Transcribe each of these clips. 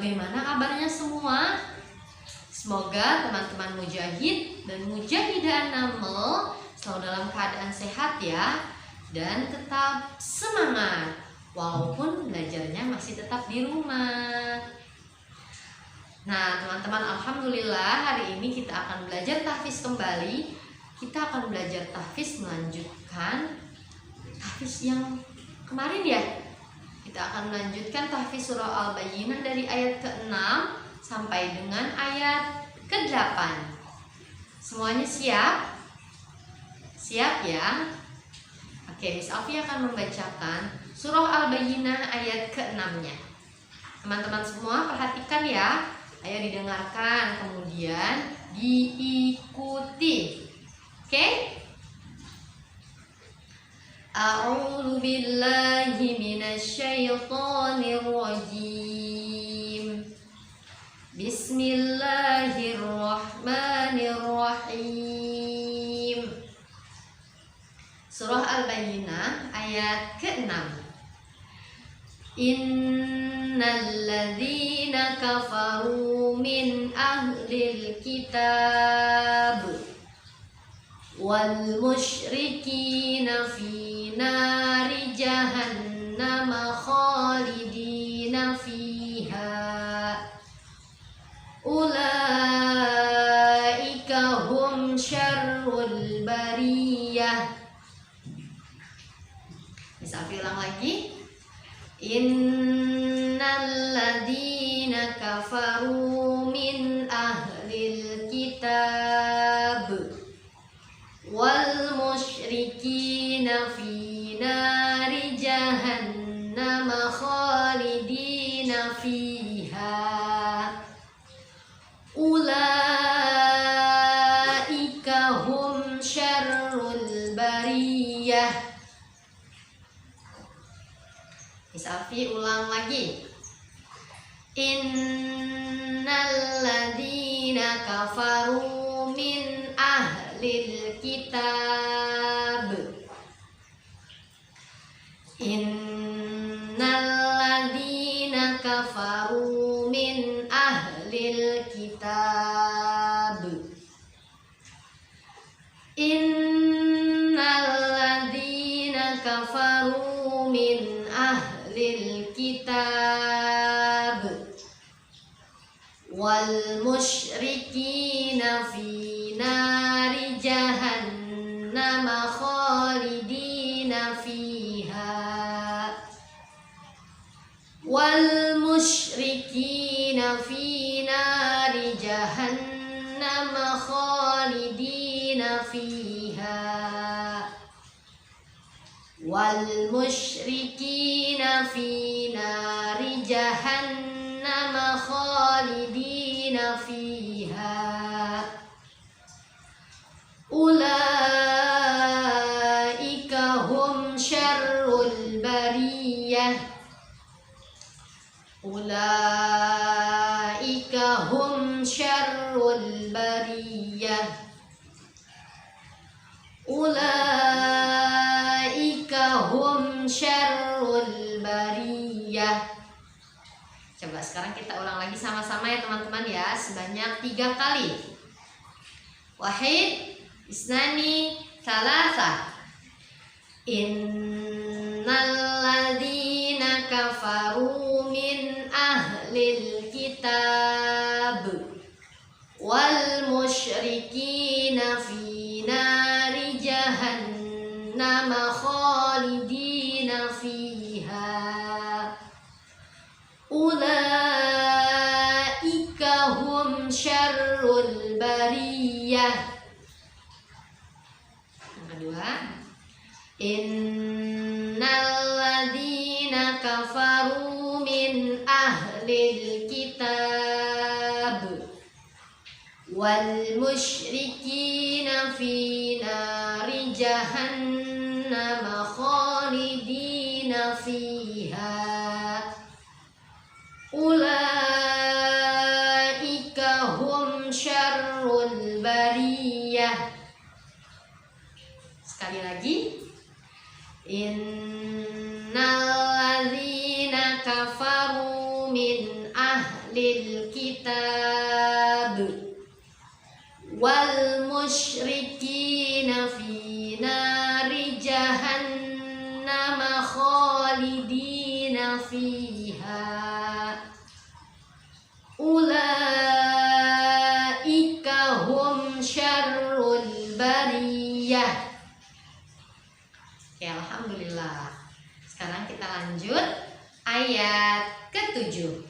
Bagaimana kabarnya semua? Semoga teman-teman mujahid dan mujahidah Naml selalu dalam keadaan sehat ya, dan tetap semangat walaupun belajarnya masih tetap di rumah. Nah teman-teman, alhamdulillah hari ini kita akan belajar tahfiz kembali. Kita akan belajar tahfiz, melanjutkan tahfiz yang kemarin ya. Kita akan melanjutkan tahfiz surah Al-Bayyinah dari ayat ke-6 sampai dengan ayat ke-8. Semuanya siap? Siap ya? Oke, Miss Alfi akan membacakan surah Al-Bayyinah ayat ke-6-nya. Teman-teman semua perhatikan ya. Ayo didengarkan, kemudian diikuti. Oke? A'udzu billahi minasyaitonir rajim. Bismillahirrahmanirrahim. Surah Al-Bayyinah ayat ke-6. Innal ladzina kafaru min ahlil kitab wal musyrikina fi nari jahannam khalidina fiha ulaika hum syarrul bariyah. Bisa ulang lagi. Innal ladzina kafaru min ahlil kitab wal musyrikina fi nari jahannam khalidina fiha ulaika hum syarrul bariyah. Misafi ulang lagi. Innal ladzina kafaru min ahlil kitab. Innal ladzina kafaru min ahlil kitab. Innal ladzina kafaru min ahlil kitab wal musyrikina fi nari jahannam khalidina fiha wal musyrikina fi nari jahannam khalidina fiha wal musyrikina fi nari jahannam khalidina fiha ulaika hum syarrul bariyah. Ulaika hum syarrul bariyah. Ulaika hum syarrul bariyah. Coba sekarang kita ulang lagi sama-sama ya teman-teman ya, sebanyak 3 kali. Wahid, isnani, salasa. Innal ladzina kafaru min ahlil kitab wal musyrikina fi nari jahannam khalidina fiha ulaika hum syarrul bariyah. Yang kedua, innal ladzina kafaru min ahlil kitab wal musyrikina fi nari jahannam khalidina fiha ulaika hum syarrul bariyah. Sekali lagi. Innal ladzina kafaru min ahli ahlil kitab wal musyrikina fi nari jahannam khalidina fiha ulaika hum syarrul bariyah. Ya, alhamdulillah. Sekarang kita lanjut ayat ke-7.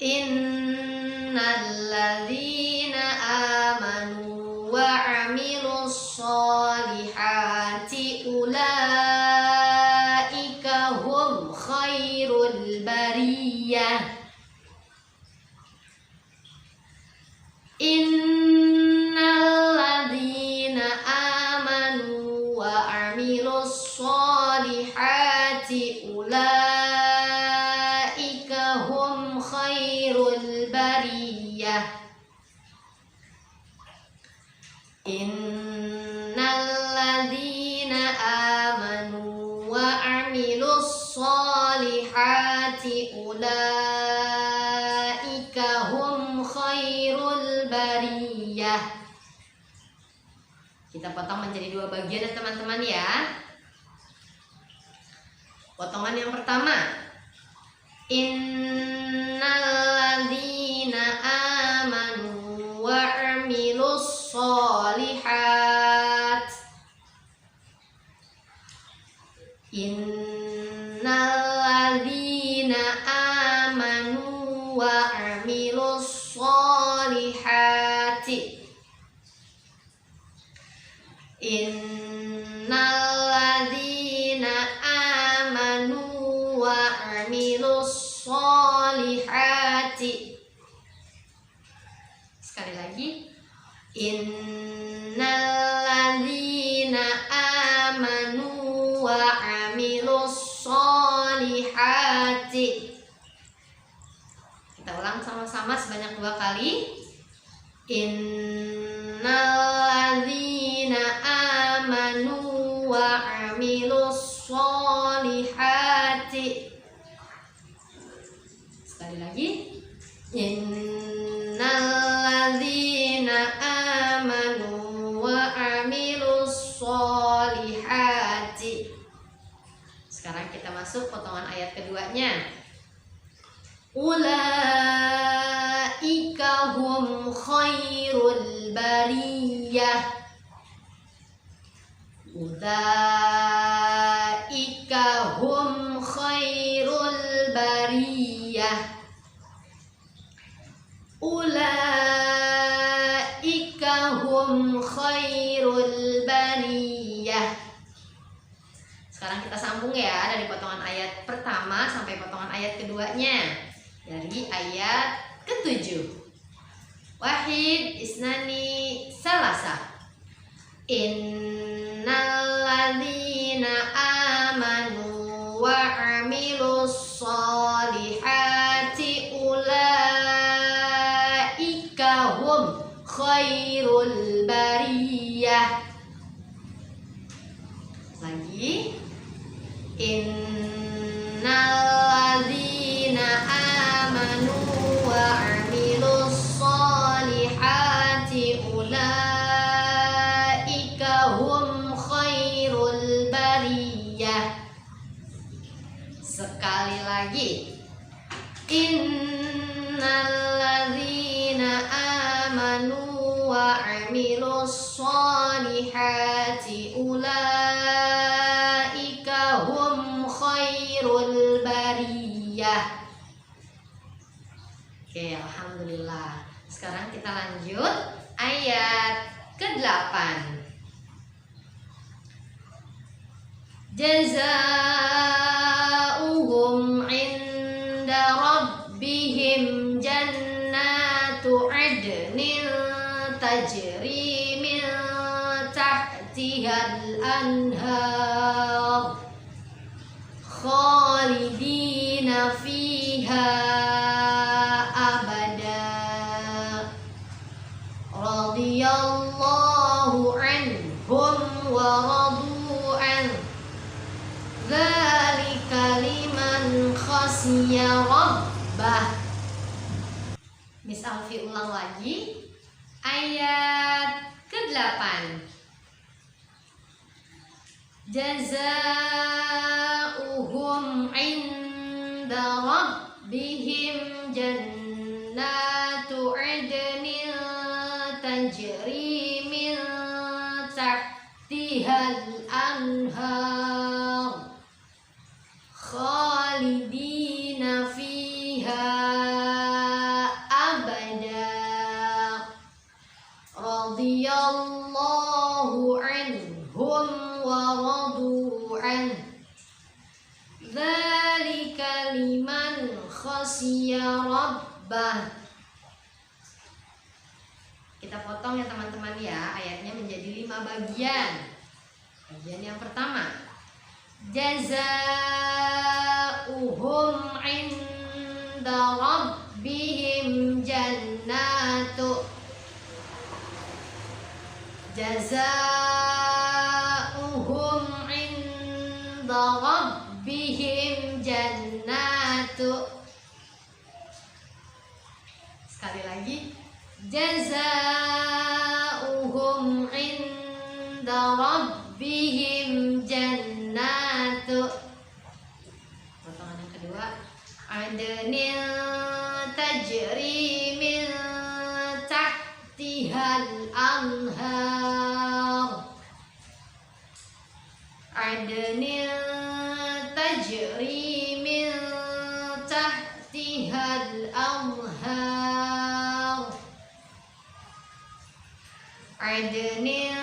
Innalladzina amanu wa 'amilus solihati ulaika hum khairul bariyah. Innalladzina amanu wa 'amilus solihati ulaika hum khairul bariyah. Innalladzina amanu wa 'amilus solihati ulaika hum khairul bariyah. Kita potong menjadi 2 bagian ya teman-teman ya. Potongan yang pertama, innalladzina amanu wa 'amilus solihat. Innalladzina amanu wa 'amilus solihati. Innalladzina amanu wa 'amilus solihati. Sekali lagi. Innalladzina amanu wa 'amilus solihati. Kita ulang sama-sama sebanyak 2 kali. Innalladzina amanu wa 'amilus solihati. Sekali lagi. Innalladzina amanu wa 'amilus solihati. Sekarang kita masuk potongan ayat keduanya. Ulaika hum khairul bariyah. Ulaika hum khairul bariyah. Ulaika hum khairul bariyah. Sekarang kita sambung ya dari potongan ayat pertama sampai potongan ayat keduanya. Dari ayat ke-7. Wahid, isnani, salasa. Innalladzina amanu wa 'amilus solihati ulaika hum khairul bariyah. Lagi. Innalladzina amanu wa 'amilus solihati ulaika hum khairul bariyah. Sekali lagi. Innalladzina amanu wa 'amilus solihati ulaika hum khairul bariyah. Oke, alhamdulillah. Sekarang kita lanjut ayat ke-8. Jazaa'uhum 'inda rabbihim jannatu 'adnin tajri min tahtihal anhar khalidina fiha abada radiyallahu anhum wa radu an dzalika liman khas khasya rabbah. Miss Alfi ulang lagi ayat ke-8. Jazaa'uhum 'inda rabbihim jannatu 'adnin tajri min tahtihal anhar khalidina fiha abada radhiyallahu anhum wa radu an dzalika liman khasya rabbah. Kita potong ya teman-teman ya, ayatnya menjadi 5 bagian. Bagian yang pertama, jazaa'uhum 'inda rabbihim jannatu. Jazaa'uhum 'inda rabbihim jannatu. Sekali lagi, jazaa'uhum 'inda rabbihim jannatu. Potongan yang kedua, adnin tajri min tahtihal anhar. Adnin tajri min tahtihal anhar. Adnin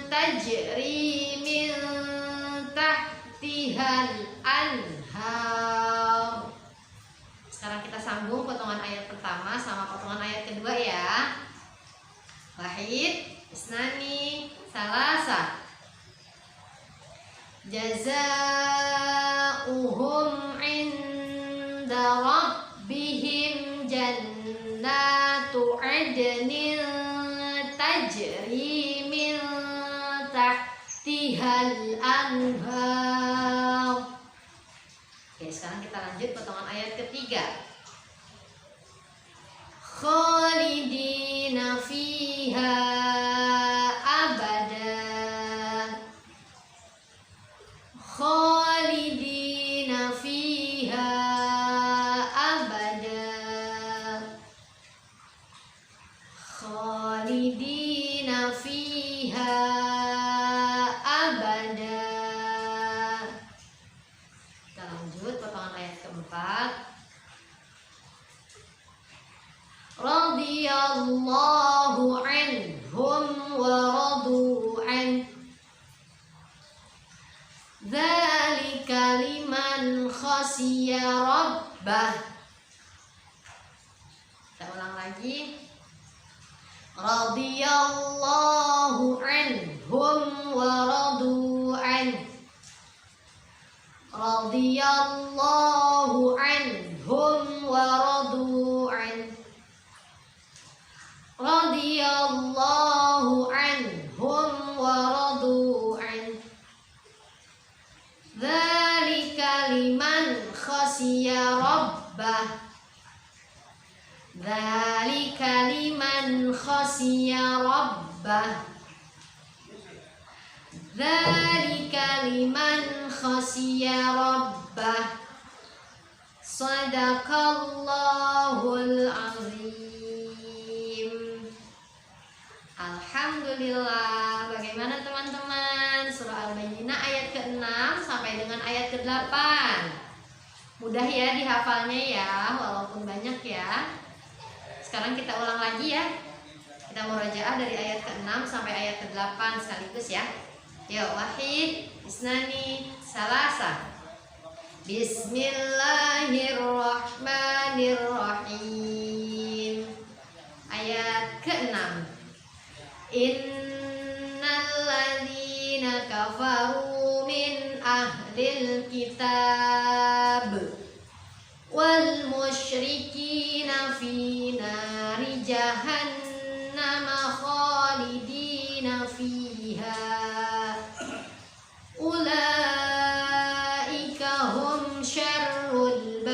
tajri min tahtihal anhar. Sekarang kita sambung potongan ayat pertama sama potongan ayat kedua ya. Wahid, isnani, salasa. Jazaa'uhum 'inda rabbihim jannatu 'adnin tajri min tahtihal anhar. Oke, sekarang kita lanjut potongan ayat ketiga. Khalidina fiha abada. Khalidina fiha abada. Khalidina fiha abada. Kita lanjut potongan ayat keempat. Radhiyallahu anhum wa radu an dzalika liman khasya rabbah. Kita ulang lagi. Radhiyallahu anhum wa radu an. Radhiyallahu anhum wa radu an. Radhiyallahu anhum wa radu an. Dzalika liman khasya rabbah. Dzalika liman khasya rabbah. Dzalika liman khasya rabbah. Shadaqallahul azim. Alhamdulillah. Bagaimana teman-teman? Surah Al-Bayyinah ayat ke-6 sampai dengan ayat ke-8. Mudah ya dihafalnya ya, walaupun banyak ya. Sekarang kita ulang lagi ya. Kita murojaah dari ayat ke-6 sampai ayat ke-8 sekaligus ya. Yuk, wahid, isnani, salasa. Bismillahirrahmanirrahim. Ayat ke-6. Innal ladzina kafaru min ahlil kitab wal musyrikina fi nari jahannam khalidina fiha ulaika hum syarrul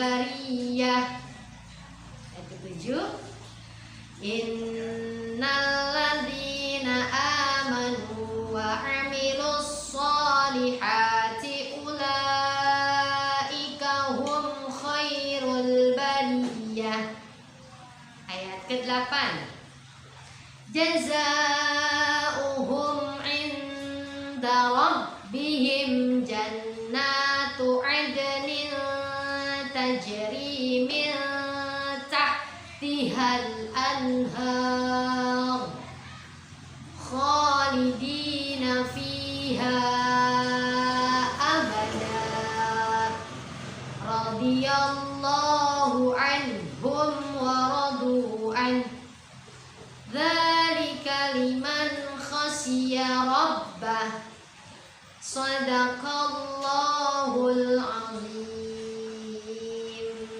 bariyah. Ayat ke-7, innal ladzina amanu wa 'amilus sholihati ulaika hum khairul bariyah. Ayat ke-8, jazaohum 'inda rabbihim jannatu 'adnin tajri min tahtihal anhar khalidina fiha abada radiyallahu anhum wa radu an dzalika liman khasyiya rabbah. Shadaqallahul azim.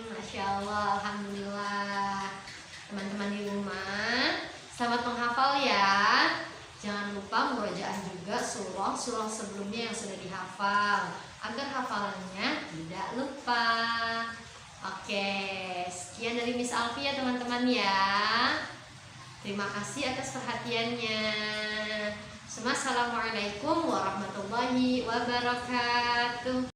Masya Allah, alhamdulillah. Teman-teman di rumah, selamat menghafal ya. Jangan lupa murojaah juga surah-surah sebelumnya yang sudah dihafal, agar hafalannya tidak lupa. Oke, sekian dari Miss Alfi ya teman-teman ya. Terima kasih atas perhatiannya. Assalamualaikum warahmatullahi wabarakatuh.